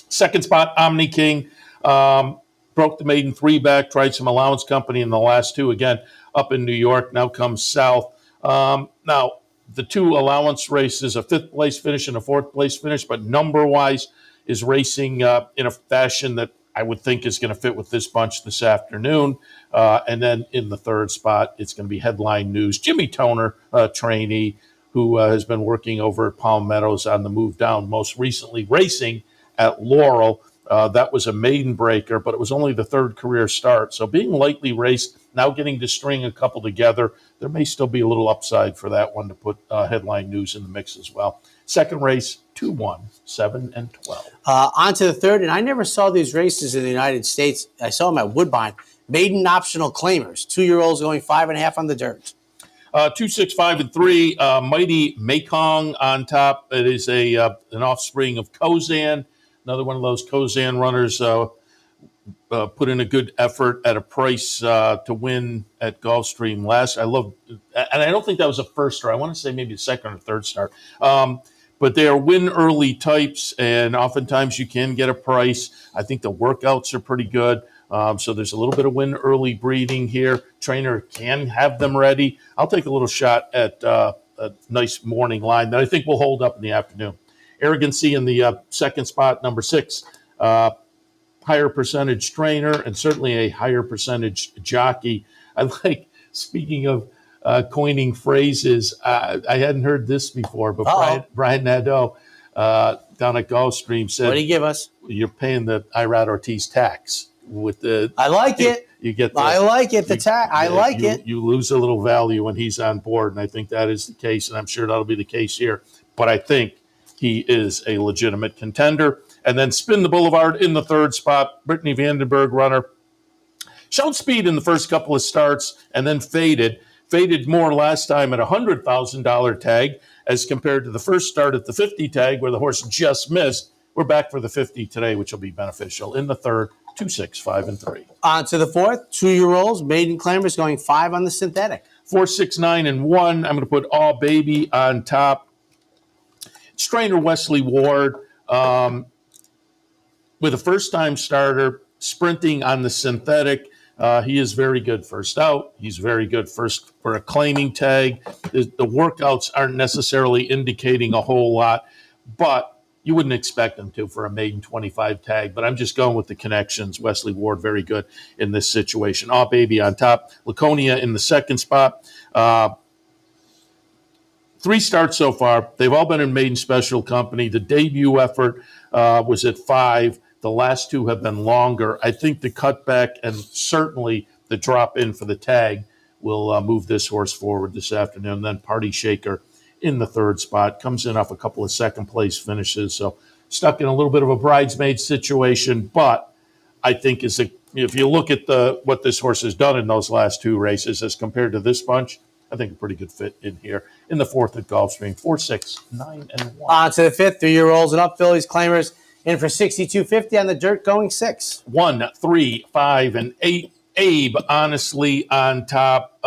Second spot, Omni King. Broke the maiden 3 back, tried some allowance company in the last 2. Again, up in New York, now comes south. Now, the 2 allowance races, a 5th place finish and a 4th place finish, but number-wise is racing in a fashion that I would think is going to fit with this bunch this afternoon. And then in the third spot, it's going to be Headline News. Jimmy Toner, trainee, who has been working over at Palm Meadows on the move down, most recently racing at Laurel. That was a maiden breaker, but it was only the 3rd career start. So being lightly raced, now getting to string a couple together, there may still be a little upside for that one to put Headline News in the mix as well. Second race, 2, 1, 7, and 12. On to the third, and I never saw these races in the United States. I saw them at Woodbine. Maiden optional claimers, 2-year-olds going 5.5 on the dirt. 2, 6, 5, and 3. Mighty Mekong on top. It is an offspring of Kozan. Another one of those Kozan runners put in a good effort at a price to win at Gulfstream last. And I don't think that was a first start. I want to say maybe a second or third start. but they are win early types, and oftentimes you can get a price. I think the workouts are pretty good. So there's a little bit of win early breeding here. Trainer can have them ready. I'll take a little shot at a nice morning line that I think will hold up in the afternoon. Arrogancy in the second spot, number 6. Higher percentage trainer and certainly a higher percentage jockey. I like, speaking of coining phrases, I hadn't heard this before, but Brian Nadeau down at Gulfstream said, what do you give us? You're paying the Irad Ortiz tax. With the, I like it. You get. I like it. The tax. I like it. You lose a little value when he's on board, and I think that is the case, and I'm sure that'll be the case here. But I think he is a legitimate contender. And then Spin the Boulevard in the third spot. Brittany Vandenberg runner. Showed speed in the first couple of starts and then faded. Faded more last time at a $100,000 tag as compared to the first start at the 50 tag where the horse just missed. We're back for the 50 today, which will be beneficial. In the third, 2, 6, 5, and 3. On to the fourth, 2-year-olds. Maiden Claimers going 5 on the synthetic. 4, 6, 9, and 1. I'm going to put All Baby on top. Trainer Wesley Ward with a first-time starter sprinting on the synthetic. He is very good first out. He's very good first for a claiming tag. The workouts aren't necessarily indicating a whole lot, but you wouldn't expect them to for a maiden 25 tag. But I'm just going with the connections. Wesley Ward, very good in this situation. All Baby on top. Laconia in the second spot. 3 starts so far. They've all been in maiden special company. The debut effort was at 5. The last 2 have been longer. I think the cutback and certainly the drop in for the tag will move this horse forward this afternoon. Then Party Shaker in the third spot, comes in off a couple of second place finishes. So stuck in a little bit of a bridesmaid situation, but I think if you look at what this horse has done in those last 2 races as compared to this bunch, I think a pretty good fit in here. In the fourth at Gulfstream, 4, 6, 9, and 1. On to the fifth, 3-year-olds and up. Phillies Claimers in for $62.50 on the dirt, going 6. 1, 3, 5, and 8. Abe, honestly, on top.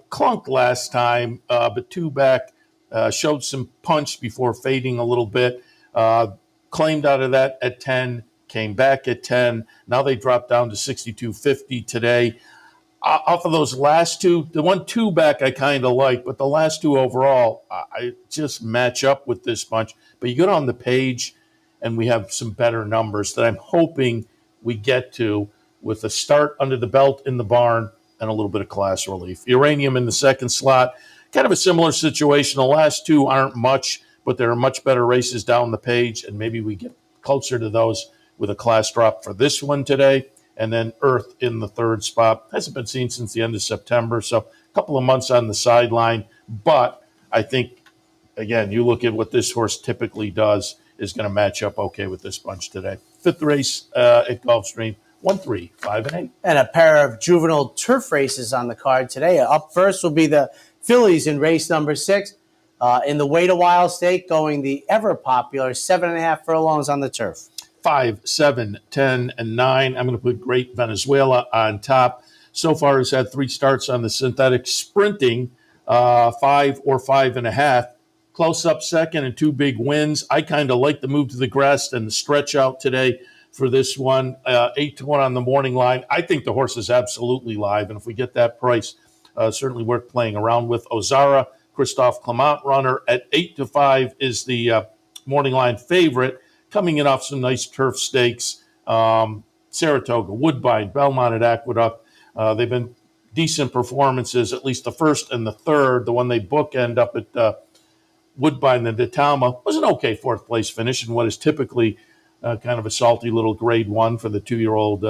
Clunk last time, but 2 back. Showed some punch before fading a little bit. Claimed out of that at 10. Came back at 10. Now they dropped down to $62.50 today. Off of those last 2, the 1-2 back I kind of like, but the last 2 overall, I just match up with this bunch. But you go down the page, and we have some better numbers that I'm hoping we get to with a start under the belt in the barn and a little bit of class relief. Uranium in the second slot, kind of a similar situation. The last 2 aren't much, but there are much better races down the page, and maybe we get closer to those with a class drop for this one today. And then Earth in the third spot. Hasn't been seen since the end of September, so a couple of months on the sideline. But I think, again, you look at what this horse typically does, is going to match up okay with this bunch today. Fifth race at Gulfstream, 1, 3, 5, and 8. And a pair of juvenile turf races on the card today. Up first will be the Phillies in race number 6. In the Wait a While stake, going the ever-popular 7.5 furlongs on the turf. 5, 7, 10, and 9. I'm going to put Great Venezuela on top. So far has had 3 starts on the synthetic, sprinting 5 or 5.5. Close up second and 2 big wins. I kind of like the move to the grass and the stretch out today for this one. 8-1 on the morning line. I think the horse is absolutely live, and if we get that price, certainly worth playing around with. Ozara, Christophe Clement runner at 8-5 is the morning line favorite. Coming in off some nice turf stakes, Saratoga, Woodbine, Belmont at Aqueduct. They've been decent performances, at least the first and the third. The one they bookend up at Woodbine and Detalma was an okay 4th place finish in what is typically kind of a salty little grade 1 for the 2-year-old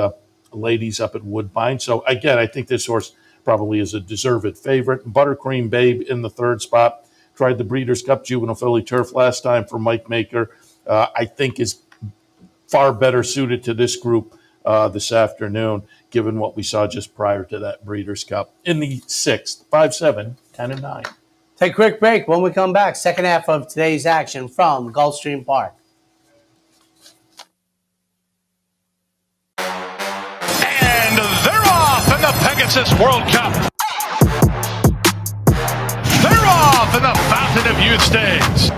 ladies up at Woodbine. So, again, I think this horse probably is a deserved favorite. Buttercream Babe in the third spot. Tried the Breeders' Cup Juvenile Philly Turf last time for Mike Maker. I think is far better suited to this group this afternoon, given what we saw just prior to that Breeders' Cup. In the 6th, 5, 7, 10, and 9. Take a quick break. When we come back, second half of today's action from Gulfstream Park. And they're off in the Pegasus World Cup. They're off in the Fountain of Youth Stakes.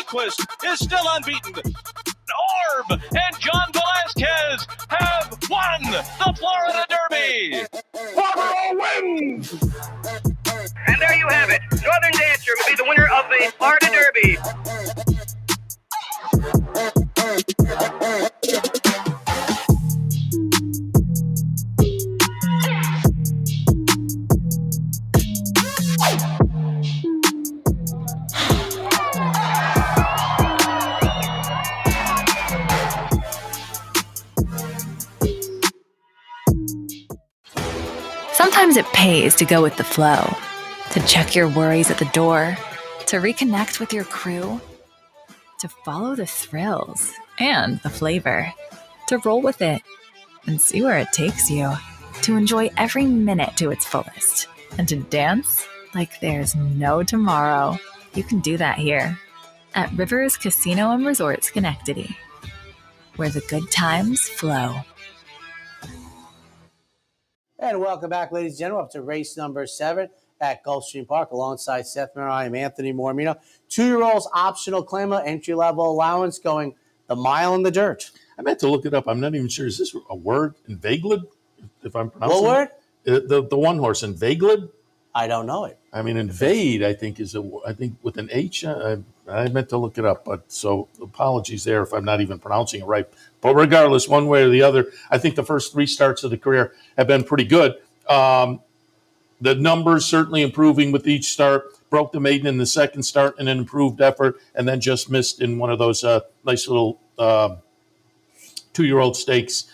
Lundquist is still unbeaten. Orb and John Velasquez have won the Florida Derby. Florida wins! And there you have it. Northern Dancer will be the winner of the Florida Derby. Sometimes it pays to go with the flow, to check your worries at the door, to reconnect with your crew, to follow the thrills and the flavor, to roll with it and see where it takes you, to enjoy every minute to its fullest, and to dance like there's no tomorrow. You can do that here at Rivers Casino and Resort Schenectady, where the good times flow. And welcome back, ladies and gentlemen, up to race number 7 at Gulfstream Park alongside Seth Merrow. I'm Anthony Mormino. 2-year-olds optional claimer, entry-level allowance going the mile in the dirt. I meant to look it up. I'm not even sure. Is this a word? Inveigled? If I'm pronouncing what word? The one horse, Inveigled? I don't know it. I mean, invade, I think, I think with an H. I meant to look it up, but so apologies there if I'm not even pronouncing it right. But regardless, one way or the other, I think the first 3 starts of the career have been pretty good. The numbers certainly improving with each start. Broke the maiden in the second start in an improved effort, and then just missed in one of those nice little 2-year-old stakes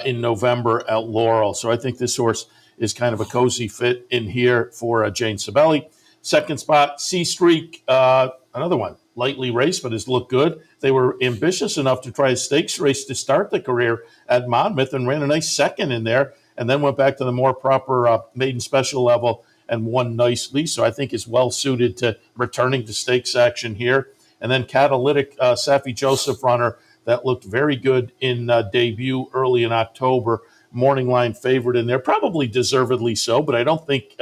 in November at Laurel. So I think this horse is kind of a cozy fit in here for Jane Sabelli. Second spot, C Streak, another one, lightly raced, but has looked good. They were ambitious enough to try a stakes race to start the career at Monmouth and ran a nice second in there, and then went back to the more proper maiden special level and won nicely. So I think is well suited to returning to stakes action here. And then Catalytic, Safi Joseph runner that looked very good in debut early in October. Morning line favorite in there, probably deservedly so, but I don't think,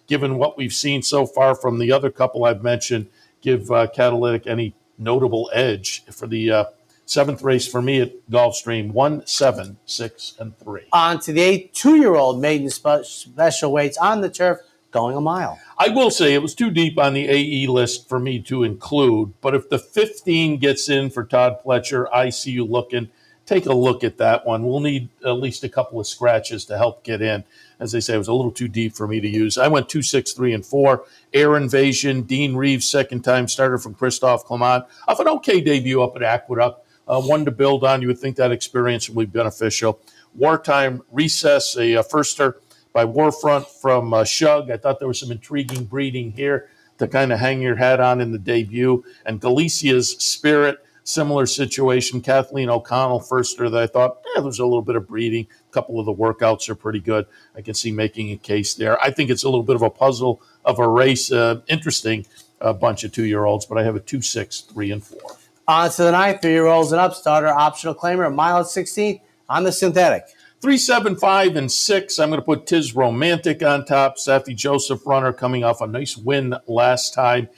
given what we've seen so far from the other couple I've mentioned, give Catalytic any notable edge for the 7th race for me at Gulfstream. 1, 7, 6, and 3. On to the 8 2-year-old maiden special weights on the turf, going a mile. I will say it was too deep on the AE list for me to include, but if the 15 gets in for Todd Pletcher, I see you looking. Take a look at that one. We'll need at least a couple of scratches to help get in. As they say, it was a little too deep for me to use. I went 2, 6, 3, and 4. Air Invasion, Dean Reeves, second-time starter from Christophe Clement. Off an okay debut up at Aqueduct. One to build on. You would think that experience would be beneficial. Wartime Recess, a firster by Warfront from Shug. I thought there was some intriguing breeding here to kind of hang your hat on in the debut. And Galicia's Spirit, similar situation. Kathleen O'Connell, firster, that I thought, there's a little bit of breeding. A couple of the workouts are pretty good. I can see making a case there. I think it's a little bit of a puzzle of a race. Interesting bunch of 2-year-olds, but I have a 2, 6, 3, and 4. On to the 9 3-year-olds and up. Starter, optional claimer, a mile at 16 on the synthetic. 3, 7, 5, and 6. I'm going to put Tis Romantic on top. Safi Joseph runner coming off a nice win last time.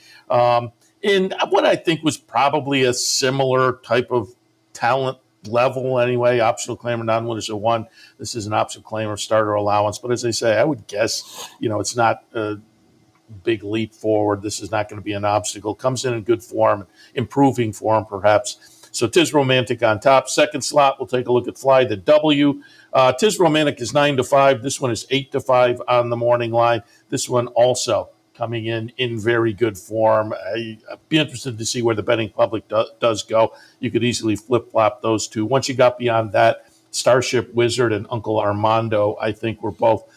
In what I think was probably a similar type of talent level anyway. Optional claimer, non-winners of 1. This is an optional claimer starter allowance. But as I say, I would guess, it's not a big leap forward. This is not going to be an obstacle. Comes in good form, improving form perhaps. So Tis Romantic on top. Second slot, we'll take a look at Fly the W. Tis Romantic is 9 to 5. This one is 8 to 5 on the morning line. This one also coming in very good form. I'd be interested to see where the betting public does go. You could easily flip-flop those two. Once you got beyond that, Starship Wizard and Uncle Armando, I think, were both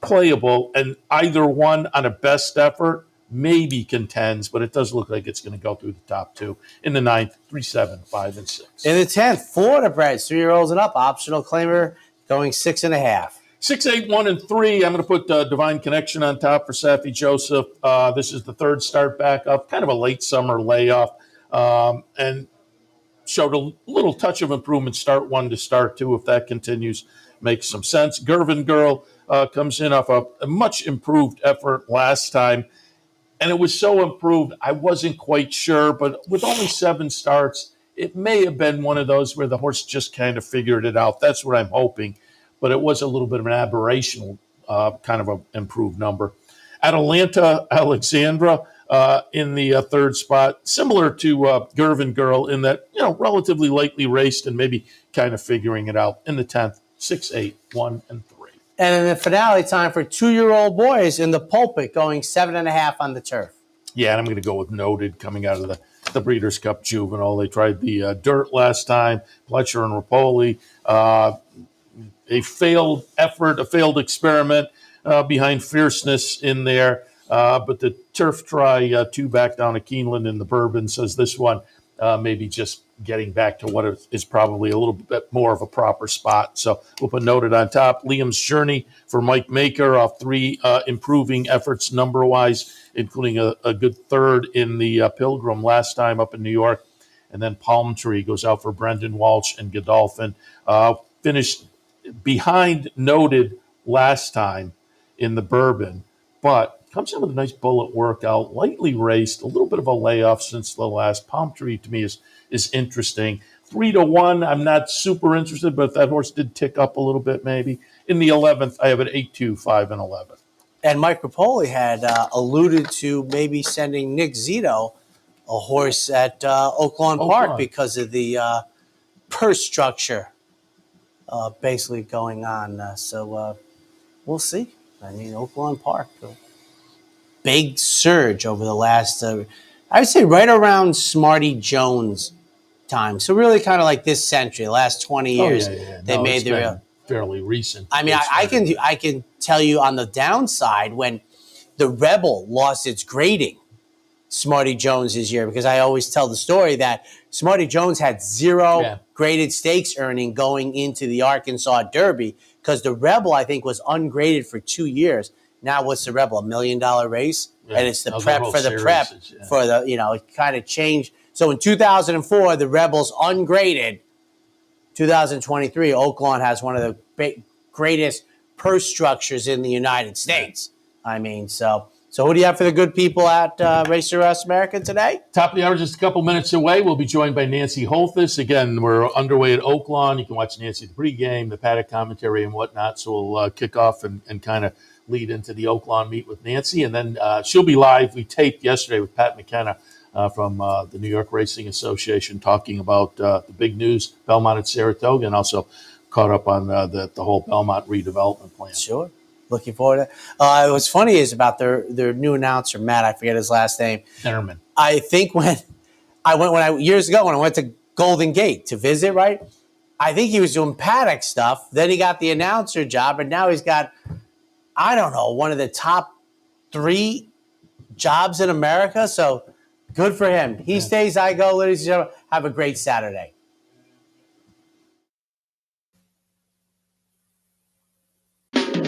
playable. And either one on a best effort maybe contends, but it does look like it's going to go through the top 2. In the 9th, 3, 7, 5, and 6. In the 10th, Florida breds, 3-year-olds and up, optional claimer going 6.5. 6, 8, 1, and 3. I'm going to put Divine Connection on top for Safi Joseph. This is the 3rd start back up, kind of a late summer layoff, and showed a little touch of improvement start 1 to start 2. If that continues, makes some sense. Gervin Girl comes in off a much improved effort last time. And it was so improved, I wasn't quite sure. But with only 7 starts, it may have been one of those where the horse just kind of figured it out. That's what I'm hoping. But it was a little bit of an aberrational kind of an improved number. Atalanta Alexandra in the 3rd spot, similar to Gervin Girl in that, relatively lightly raced and maybe kind of figuring it out. In the 10th, 6, 8, 1, and 3. And in the finale, time for 2-year-old boys in the pulpit going 7.5 on the turf. Yeah, and I'm going to go with Noted coming out of the Breeders' Cup Juvenile. They tried the dirt last time, Pletcher and Rapoli. A failed effort, a failed experiment behind Fierceness in there. But the turf try 2 back down to Keeneland in the Bourbon says this one maybe just getting back to what is probably a little bit more of a proper spot. So we'll put Noted on top. Liam's Journey for Mike Maker off 3 improving efforts number-wise, including a good 3rd in the Pilgrim last time up in New York. And then Palm Tree goes out for Brendan Walsh and Godolphin. Finished behind Noted last time in the Bourbon, but comes in with a nice bullet workout, lightly raced, a little bit of a layoff since the last. Palm Tree to me is interesting. 3-1, I'm not super interested, but if that horse did tick up a little bit maybe. In the 11th, I have it 8, 2, 5, and 11. And Mike Rapoli had alluded to maybe sending Nick Zito a horse at Oaklawn Park because of the purse structure basically going on. So we'll see. I mean, Oaklawn Park, big surge over the last, I would say right around Smarty Jones time. So really kind of like this century, the last 20 years, they made the real fairly recent. I mean, I can tell you on the downside when the Rebel lost its grading, Smarty Jones this year, because I always tell the story that Smarty Jones had 0 graded stakes earning going into the Arkansas Derby because the Rebel, I think, was ungraded for 2 years. Now, what's the Rebel? $1 million race? Yeah. And it's the prep for the prep for the, it kind of changed. So in 2004, the Rebels ungraded. 2023, Oaklawn has one of the greatest purse structures in the United States. I mean, so who do you have for the good people at Racer Us America today? Top of the hour, just a couple minutes away. We'll be joined by Nancy Holthus. Again, we're underway at Oaklawn. You can watch Nancy at the pregame, the paddock commentary, and whatnot. So we'll kick off and kind of lead into the Oaklawn meet with Nancy. And then she'll be live. We taped yesterday with Pat McKenna from the New York Racing Association talking about the big news, Belmont at Saratoga, and also caught up on the whole Belmont redevelopment plan. Sure. Looking forward to it. What's funny is about their new announcer, Matt, I forget his last name. Zinnerman. I think years ago when I went to Golden Gate to visit, right? I think he was doing paddock stuff. Then he got the announcer job, and now he's got, I don't know, one of the top 3 jobs in America. So good for him. He stays, I go, ladies and gentlemen. Have a great Saturday.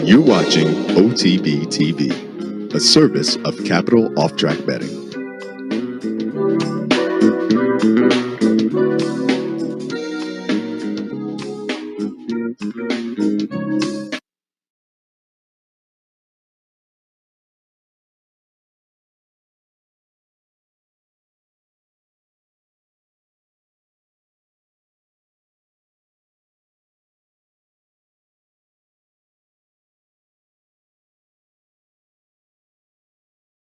You're watching OTB TV, a service of Caapital Off Track Betting.